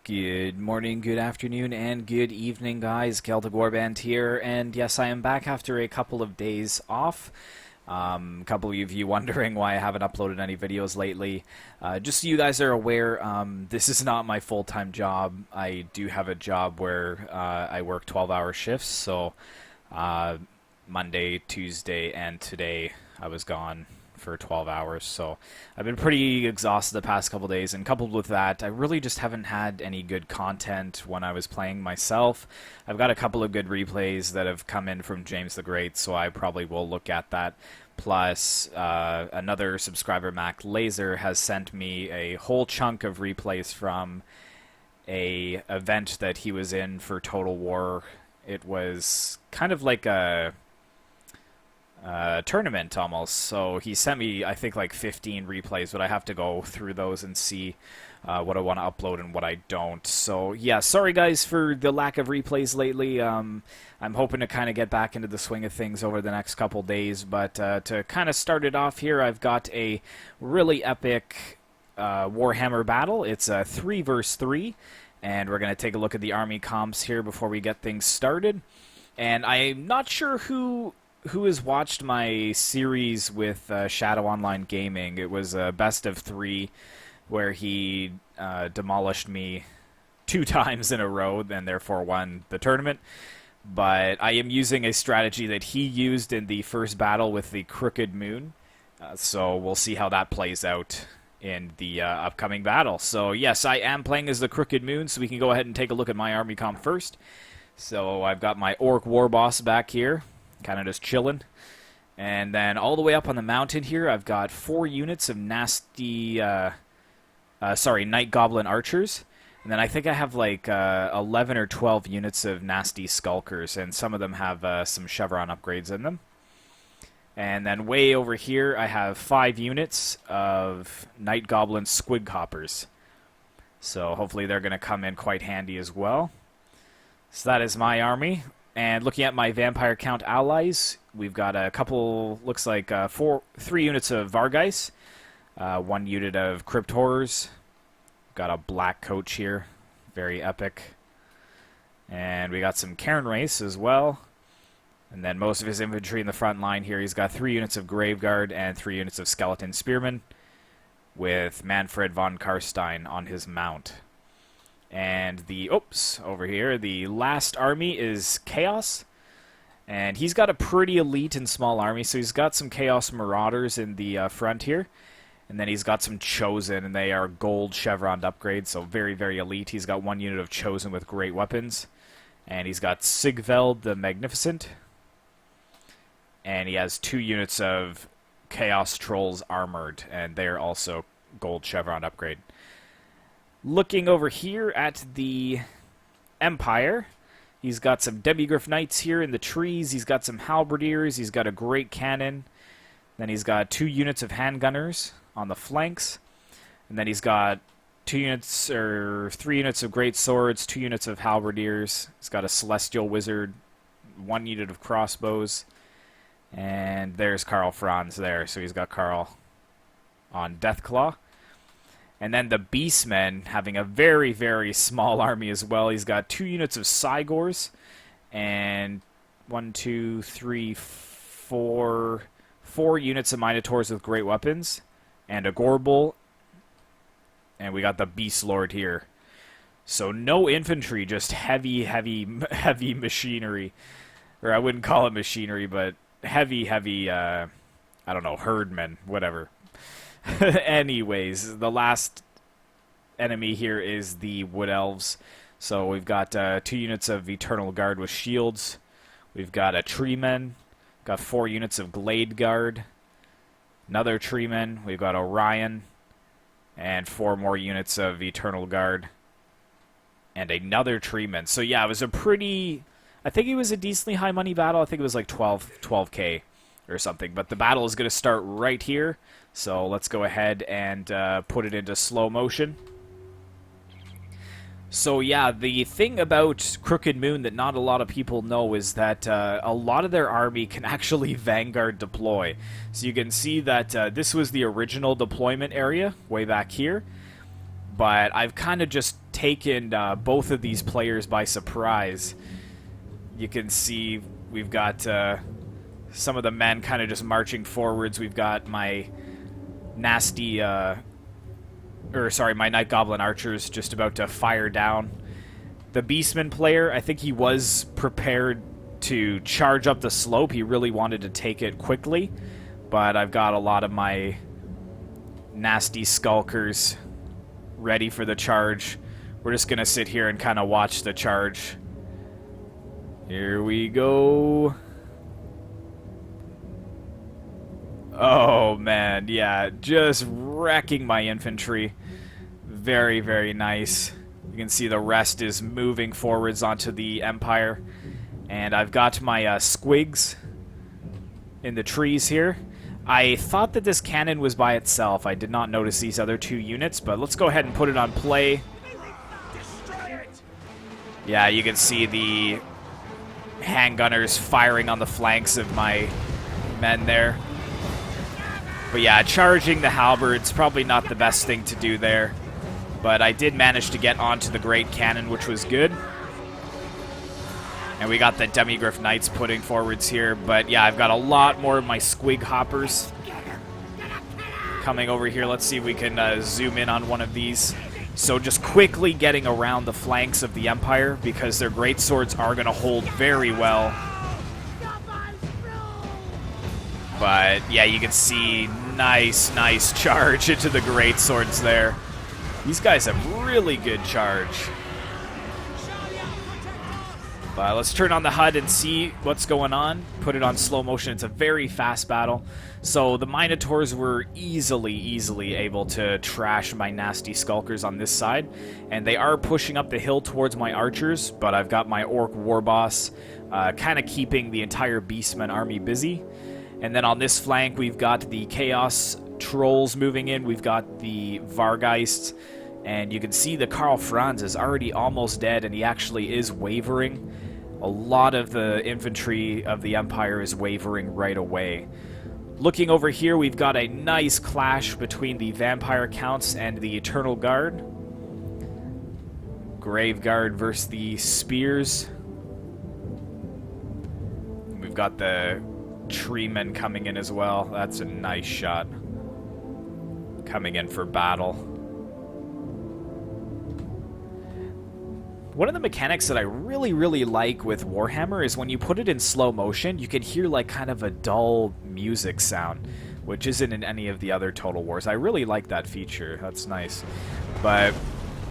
Good morning, good afternoon, and good evening, guys. Celtic Warband here, and yes, I am back after a couple of days off. A couple of you wondering why I haven't uploaded any videos lately. Just so you guys are aware, this is not my full-time job. I do have a job where I work 12-hour shifts, so Monday, Tuesday, and today I was gone for 12 hours, so I've been pretty exhausted the past couple days, and coupled with that, I really just haven't had any good content when I was playing myself. I've got a couple of good replays that have come in from James the Great, so I probably will look at that. Plus, another subscriber, Mac Laser, has sent me a whole chunk of replays from a event that he was in for Total War. It was kind of like a tournament almost, so he sent me I think like 15 replays, but I have to go through those and see what I want to upload and what I don't. So yeah, sorry guys for the lack of replays lately. I'm hoping to kind of get back into the swing of things over the next couple days, but to kind of start it off here, I've got a really epic Warhammer battle. It's a 3 versus 3, and we're going to take a look at the army comps here before we get things started. And I'm not sure who has watched my series with Shadow Online Gaming. It was a best of 3 where he demolished me 2 times in a row and therefore won the tournament. But I am using a strategy that he used in the first battle with the Crooked Moon. So we'll see how that plays out in the upcoming battle. So yes, I am playing as the Crooked Moon, so we can go ahead and take a look at my army comp first. So I've got my Orc Warboss back here, kind of just chilling. And then all the way up on the mountain here, I've got 4 units of nasty, Night Goblin Archers. And then I think I have like 11 or 12 units of nasty Skulkers, and some of them have some Chevron upgrades in them. And then way over here, I have 5 units of Night Goblin Squidhoppers. So hopefully they're going to come in quite handy as well. So that is my army. And looking at my Vampire Count allies, we've got a couple, looks like 3 units of Vargeis, 1 unit of Crypt Horrors, got a Black Coach here, very epic, and we got some Cairn Race as well, and then most of his infantry in the front line here. He's got 3 units of Graveguard and 3 units of Skeleton Spearmen, with Mannfred von Karstein on his mount. And the, over here, the last army is Chaos. And he's got a pretty elite and small army, so he's got some Chaos Marauders in the front here. And then he's got some Chosen, and they are gold chevron upgrades, so very, very elite. He's got 1 unit of Chosen with great weapons. And he's got Sigveld the Magnificent. And he has 2 units of Chaos Trolls Armoured, and they are also gold chevron upgrade. Looking over here at the Empire, he's got some Demigryph Knights here in the trees. He's got some Halberdiers. He's got a great cannon. Then he's got 2 units of handgunners on the flanks. And then he's got 3 units of great swords, 2 units of Halberdiers. He's got a Celestial Wizard, 1 unit of crossbows. And there's Karl Franz there. So he's got Karl on Deathclaw. And then the Beastmen having a very, very small army as well. He's got 2 units of Cygors and 4 units of Minotaurs with great weapons and a Gorbull. And we got the Beast Lord here. So no infantry, just heavy, heavy, heavy machinery. Or I wouldn't call it machinery, but heavy, I don't know, herdmen, whatever. Anyways, the last enemy here is the Wood Elves. So we've got 2 units of Eternal Guard with shields. We've got a Treeman. Got 4 units of Glade Guard. Another Treeman. We've got Orion. And 4 more units of Eternal Guard. And another Treeman. So yeah, it was a pretty... I think it was a decently high money battle. I think it was like 12K. Or something, but the battle is going to start right here, so let's go ahead and put it into slow motion. So yeah, the thing about Crooked Moon that not a lot of people know is that a lot of their army can actually Vanguard deploy. So you can see that this was the original deployment area way back here, but I've kind of just taken both of these players by surprise. You can see we've got some of the men kind of just marching forwards. We've got my nasty, my Night Goblin archers just about to fire down. The Beastmen player, I think he was prepared to charge up the slope. He really wanted to take it quickly, but I've got a lot of my nasty skulkers ready for the charge. We're just going to sit here and kind of watch the charge. Here we go. Oh, man, yeah, just wrecking my infantry. Very, very nice. You can see the rest is moving forwards onto the Empire. And I've got my squigs in the trees here. I thought that this cannon was by itself. I did not notice these other two units, but let's go ahead and put it on play. Yeah, you can see the handgunners firing on the flanks of my men there. But yeah, charging the halberds, probably not the best thing to do there. But I did manage to get onto the great cannon, which was good. And we got the Demigryph Knights putting forwards here. But yeah, I've got a lot more of my squig hoppers coming over here. Let's see if we can zoom in on one of these. So just quickly getting around the flanks of the Empire, because their great swords are going to hold very well. But yeah, you can see nice charge into the great swords there. These guys have really good charge. But let's turn on the HUD and see what's going on. Put it on slow motion. It's a very fast battle. So the Minotaurs were easily able to trash my nasty Skulkers on this side. And they are pushing up the hill towards my archers, but I've got my Orc Warboss kind of keeping the entire Beastmen army busy. And then on this flank, we've got the Chaos Trolls moving in. We've got the Vargeists. And you can see the Karl Franz is already almost dead, and he actually is wavering. A lot of the infantry of the Empire is wavering right away. Looking over here, we've got a nice clash between the Vampire Counts and the Eternal Guard. Grave Guard versus the Spears. We've got the Treemen coming in as well. That's a nice shot. Coming in for battle. One of the mechanics that I really like with Warhammer is when you put it in slow motion, you can hear like kind of a dull music sound, which isn't in any of the other Total Wars. I really like that feature. That's nice. But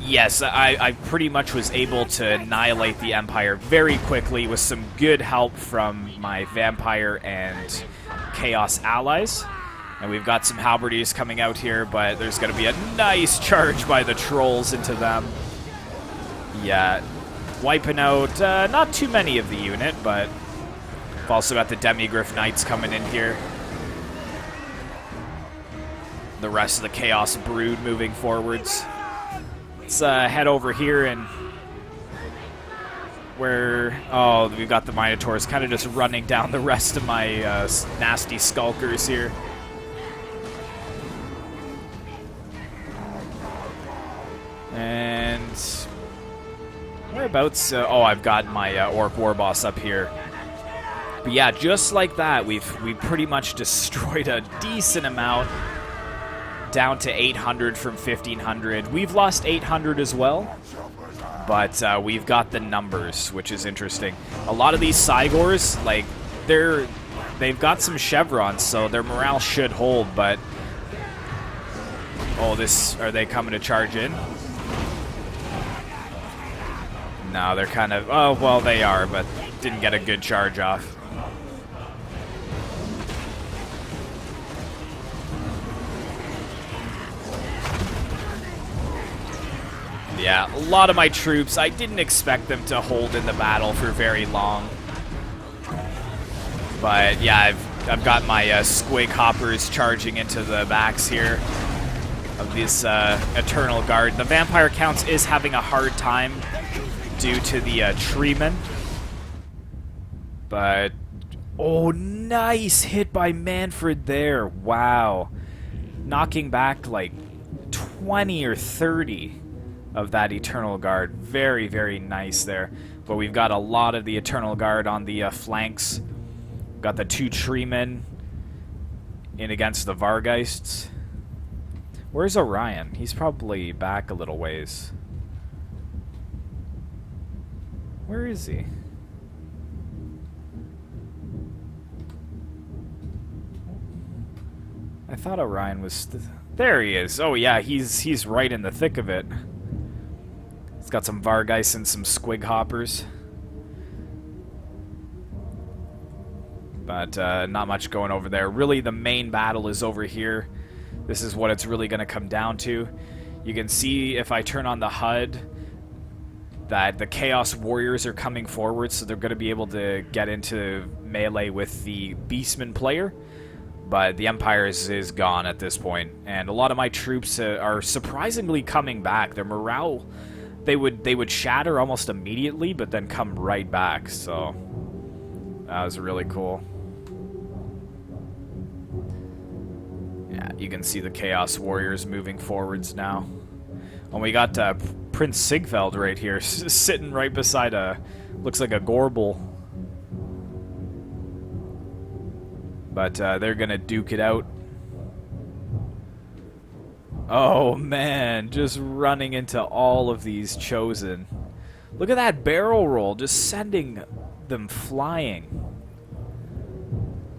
yes, I pretty much was able to annihilate the Empire very quickly with some good help from my Vampire and Chaos allies. And we've got some Halberdiers coming out here, but there's going to be a nice charge by the Trolls into them. Yeah, wiping out not too many of the unit, but we've also got the Demigryph Knights coming in here. The rest of the Chaos Brood moving forwards. Let's head over here and where... Oh, we've got the Minotaurs kind of just running down the rest of my nasty Skulkers here. And... whereabouts? Oh, I've got my Orc Warboss up here. But yeah, just like that, we've pretty much destroyed a decent amount. Down to 800 from 1,500. We've lost 800 as well. But we've got the numbers, which is interesting. A lot of these Cygors, like, they've got some chevrons, so their morale should hold, but... Oh, are they coming to charge in? No, they're kind of... Oh, well, they are, but didn't get a good charge off. Yeah, a lot of my troops, I didn't expect them to hold in the battle for very long. But yeah, I've got my Squig Hoppers charging into the backs here of this Eternal Guard. The Vampire Counts is having a hard time due to the Treemen. But, oh, nice hit by Mannfred there. Wow. Knocking back like 20 or 30 of that Eternal Guard. Very, very nice there. But we've got a lot of the Eternal Guard on the flanks. We've got the 2 Treemen in against the Vargeists. Where's Orion? He's probably back a little ways. Where is he? I thought Orion was... There he is. Oh yeah, he's right in the thick of it. He's got some Vargeists and some Squig Hoppers. But not much going over there. Really, the main battle is over here. This is what it's really going to come down to. You can see if I turn on the HUD that the Chaos Warriors are coming forward, so they're going to be able to get into melee with the Beastmen player. But the Empire is gone at this point, and a lot of my troops are surprisingly coming back. Their morale, they would shatter almost immediately, but then come right back. So that was really cool. Yeah, you can see the Chaos Warriors moving forwards now. And we got Prince Sigveld right here, sitting right beside looks like a Gorble. But they're going to duke it out. Oh, man. Just running into all of these Chosen. Look at that barrel roll. Just sending them flying.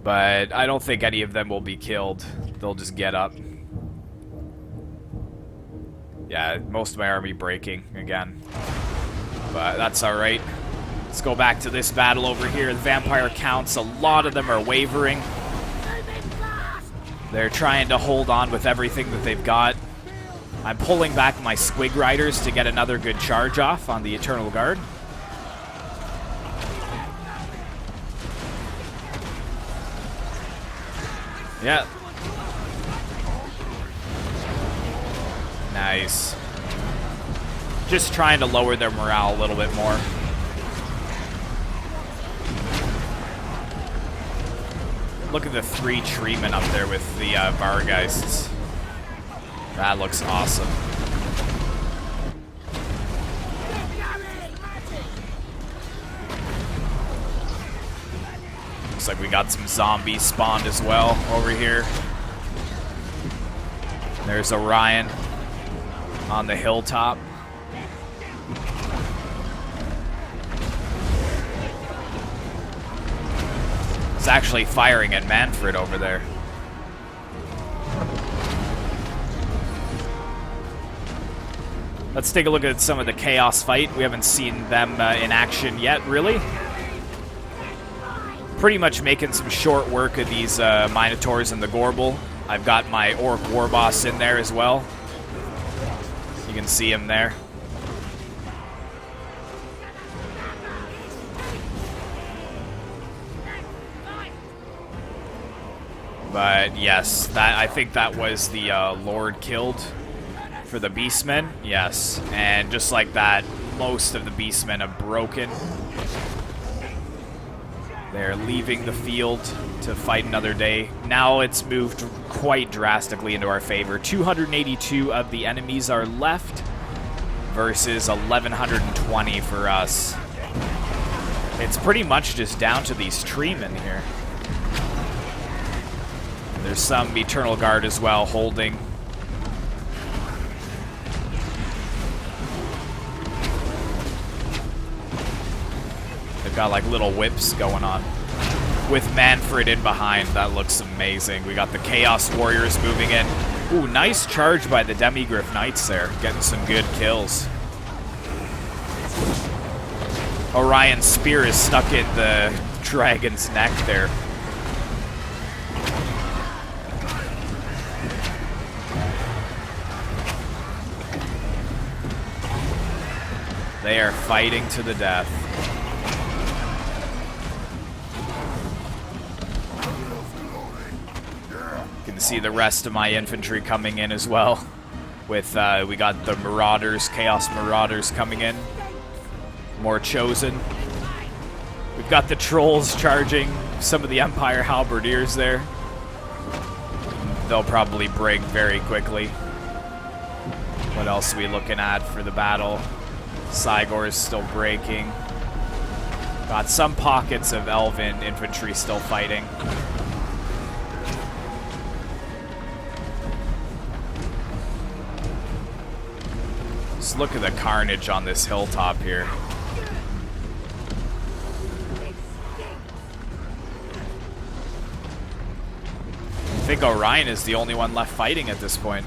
But I don't think any of them will be killed. They'll just get up. Yeah, most of my army breaking again. But that's alright. Let's go back to this battle over here. The vampire counts, a lot of them are wavering. They're trying to hold on with everything that they've got. I'm pulling back my Squig Riders to get another good charge off on the Eternal Guard. Yeah. Nice. Just trying to lower their morale a little bit more. Look at the 3 Treemen up there with the Vargeists. That looks awesome. Looks like we got some zombies spawned as well over here. There's Orion on the hilltop. It's actually firing at Mannfred over there. Let's take a look at some of the Chaos fight. We haven't seen them in action yet, really. Pretty much making some short work of these Minotaurs and the Gorble. I've got my Orc Warboss in there as well. You can see him there. But yes, I think that was the Lord killed for the Beastmen. Yes, and just like that, most of the Beastmen have broken. They're leaving the field to fight another day. Now it's moved quite drastically into our favor. 282 of the enemies are left versus 1,120 for us. It's pretty much just down to these Treemen here. There's some Eternal Guard as well holding. They've got like little whips going on. With Mannfred in behind, that looks amazing. We got the Chaos Warriors moving in. Ooh, nice charge by the Demigryph Knights there, getting some good kills. Orion's spear is stuck in the dragon's neck there. They are fighting to the death. You can see the rest of my infantry coming in as well. With we got the Marauders, Chaos Marauders coming in. More Chosen. We've got the Trolls charging some of the Empire Halberdiers there. They'll probably break very quickly. What else are we looking at for the battle? Sigor is still breaking. Got some pockets of elven infantry still fighting. Just look at the carnage on this hilltop here. I think Orion is the only one left fighting at this point.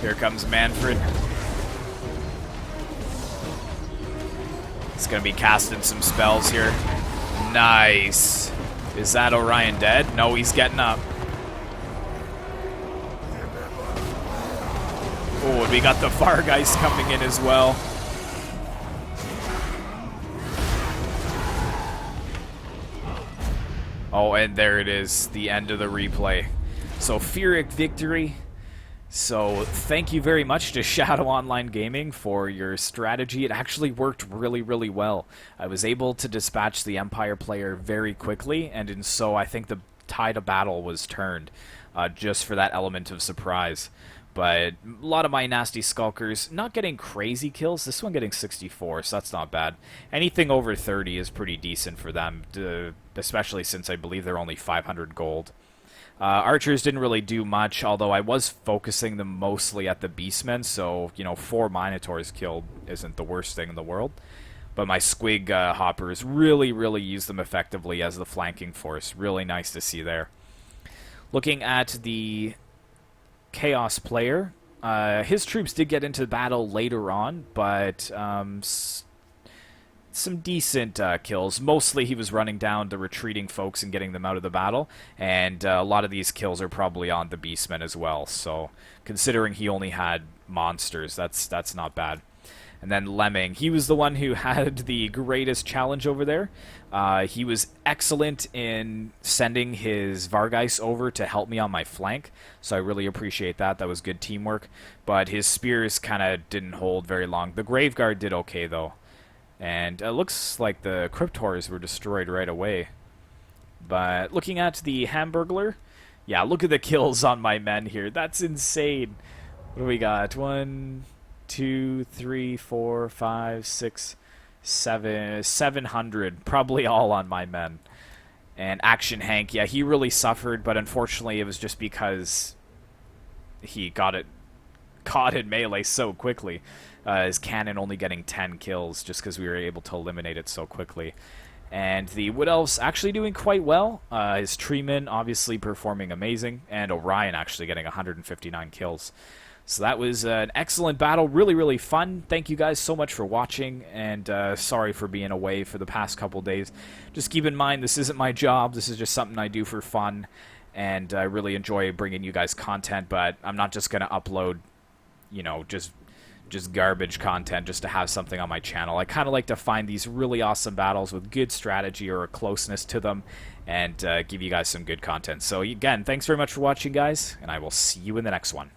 Here comes Mannfred. He's gonna be casting some spells here. Nice. Is that Orion dead? No, he's getting up. Oh, and we got the Vargeist coming in as well. Oh, and there it is, the end of the replay. So, Pyrrhic victory. So, thank you very much to Shadow Online Gaming for your strategy. It actually worked really, really well. I was able to dispatch the Empire player very quickly, and in so I think the tide of battle was turned, just for that element of surprise. But a lot of my nasty skulkers not getting crazy kills. This one getting 64, so that's not bad. Anything over 30 is pretty decent for them, especially since I believe they're only 500 gold. Archers didn't really do much, although I was focusing them mostly at the Beastmen, so, you know, 4 Minotaurs killed isn't the worst thing in the world. But my Squig Hoppers really, really used them effectively as the flanking force. Really nice to see there. Looking at the Chaos player, his troops did get into battle later on, but some decent kills. Mostly he was running down the retreating folks and getting them out of the battle, and a lot of these kills are probably on the Beastmen as well, so considering he only had monsters, that's not bad. And then Lemming, he was the one who had the greatest challenge over there. He was excellent in sending his Vargeist over to help me on my flank, so I really appreciate that. That was good teamwork. But his spears kind of didn't hold very long. The Graveguard did okay, though. And it looks like the Cryptors were destroyed right away. But looking at the Hamburglar, yeah, look at the kills on my men here. That's insane. What do we got? 1, 2, 3, 4, 5, 6, 7, 700. Probably all on my men. And Action Hank, yeah, he really suffered, but unfortunately it was just because he got it caught in melee so quickly. His cannon only getting 10 kills just because we were able to eliminate it so quickly. And the Wood Elves actually doing quite well. His Treeman obviously performing amazing, and Orion actually getting 159 kills. So that was an excellent battle, really, really fun. Thank you guys so much for watching, and sorry for being away for the past couple days. Just keep in mind, this isn't my job. This is just something I do for fun, and I really enjoy bringing you guys content, but I'm not just going to upload, you know, just garbage content just to have something on my channel. I kind of like to find these really awesome battles with good strategy or a closeness to them, and give you guys some good content. So again, thanks very much for watching, guys, and I will see you in the next one.